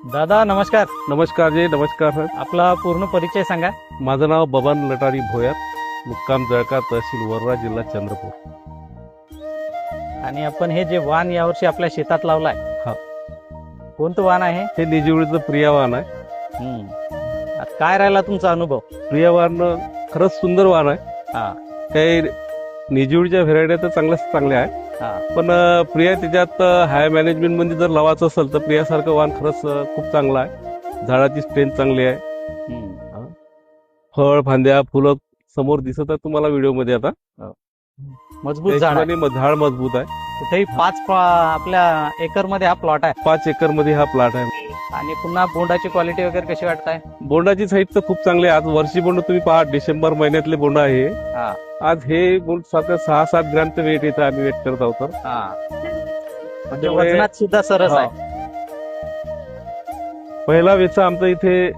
दादा नमस्कार. नमस्कार जी, नमस्कार सर. आपला पूर्ण परिचय सांगा. माझं नाव बबन लटारी भोयर, मुक्काम जळका, तहसील वर्धा, जिल्हा चंद्रपूर. आणि आपण हे जे वाण यावर्षी आपल्या शेतात लावलाय, हा. कोणतं वाण आहे? हे निजिवळीचं प्रियावान आहे. आता काय राहिला तुमचा अनुभव? प्रियावान खरंच सुंदर वाण आहे. हा काही निजिवळीच्या व्हेरायटी तर चांगल्या आहे, हा पण प्रिया त्याच्यात हाय मॅनेजमेंट मध्ये जर लावायचं असेल तर प्रियासारखं वाण खरंच खूप चांगलं आहे. झाडाची स्ट्रेंथ चांगली आहे. फळ, फांद्या, फुलं समोर दिसत आहे तुम्हाला व्हिडिओ मध्ये. आता मजबूत झाड आहे. झाड मजबूत आहे. कुठेही आपल्या एकर मध्ये हा प्लॉट आहे 5 एकर मध्ये हा प्लॉट आहे. आणि पुन्हा बोंडाची क्वालिटी वगैरे कशी वाटताय? बोंडाची साईज तर खूप चांगली आहे. आज वर्षी बोंड तुम्ही पहा, डिसेंबर महिन्यातले बोंड आहे. हा आज हे बोंड 6-7 ग्रॅमचं वेट येतं. आम्ही वेट करत आहोत तर. हा म्हणजे वजनात सुद्धा सरस आहे. पहिला वेचा आमचा इथे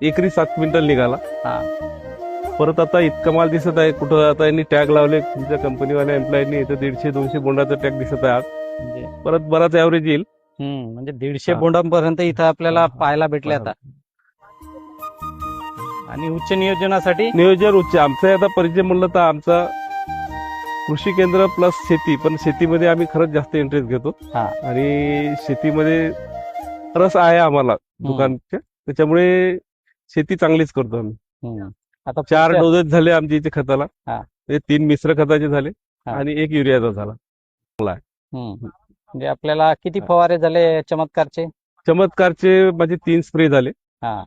एकरी 7 क्विंटल निघाला. हा परत आता इतका माल दिसत आहे. कुठं आता यांनी टॅग लावले तुमच्या कंपनीवाल्या एम्प्लॉईनी, इथं 150-200 बोंडाचा टॅग दिसत आहे आज. म्हणजे परत बराच ऍव्हरेज येईल. म्हणजे 150 बोंडांपर्यंत इथं आपल्याला पाहायला भेटले आता. आणि उच्च नियोजनासाठी नियोजन उच्च. आमचं आता परिचय म्हणलं तर आमचा कृषी केंद्र प्लस शेती, पण शेतीमध्ये आम्ही खरंच जास्त इंटरेस्ट घेतो. हा. आणि शेतीमध्ये रस आहे आम्हाला दुकानच्या, त्याच्यामुळे शेती चांगलीच करतो आम्ही. आता 4 डोसेस झाले आमच्या इथे खताला. हा. 3 मिश्र खताचे झाले हा. आणि 1 युरियाचा झाला. म्हणजे आपल्याला किती फवारे झाले चमत्कारचे? चमत्कारचे माझे 3 स्प्रे झाले. हा.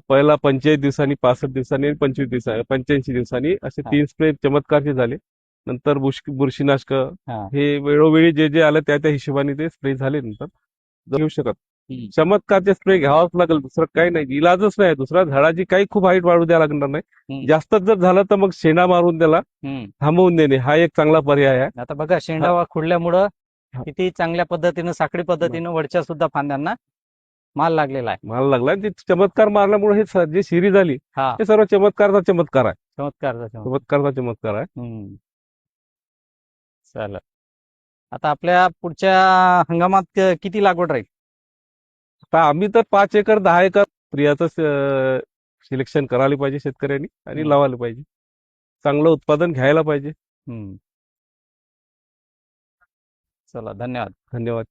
पहिला 45 दिवसांनी, 65 दिवसांनी आणि 25 दिवसांनी, 85 दिवसांनी असे 3 स्प्रे चमत्कारचे झाले. नंतर बुरशीनाशक हे वेळोवेळी जे जे आलं त्या हिशोबाने ते स्प्रे झाले. नंतर घेऊ शकत चमत्कारचे स्प्रे घ्यावाच लागेल, दुसरं काही नाही, इलाजच नाही. दुसऱ्या झाडाची काही खूप हाईट वाढू द्यायला लागणार नाही. जास्तच जर झालं तर मग शेंडा मारून त्याला थांबवून देणे हा एक चांगला पर्याय आहे. आता बघा, शेंडा खुडल्यामुळं किती चांगल्या पद्धतीनं, साखळी पद्धतीनं वरच्या सुद्धा फांद्यांना माल लागलेला आहे. माल लागला. ते चमत्कार मारल्यामुळे हे जे शिरी झाली हे सर्व चमत्कारचा चमत्कार आहे. चमत्कारचा चमत्कार आहे. चालेल. आता आपल्या पुढच्या हंगामात किती लागवड राहील? आता आम्ही तर 5 एकर 10 एकर प्रियाचं सिलेक्शन करायला पाहिजे शेतकऱ्यांनी आणि लावायला पाहिजे. चांगलं उत्पादन घ्यायला पाहिजे. चला, धन्यवाद. धन्यवाद.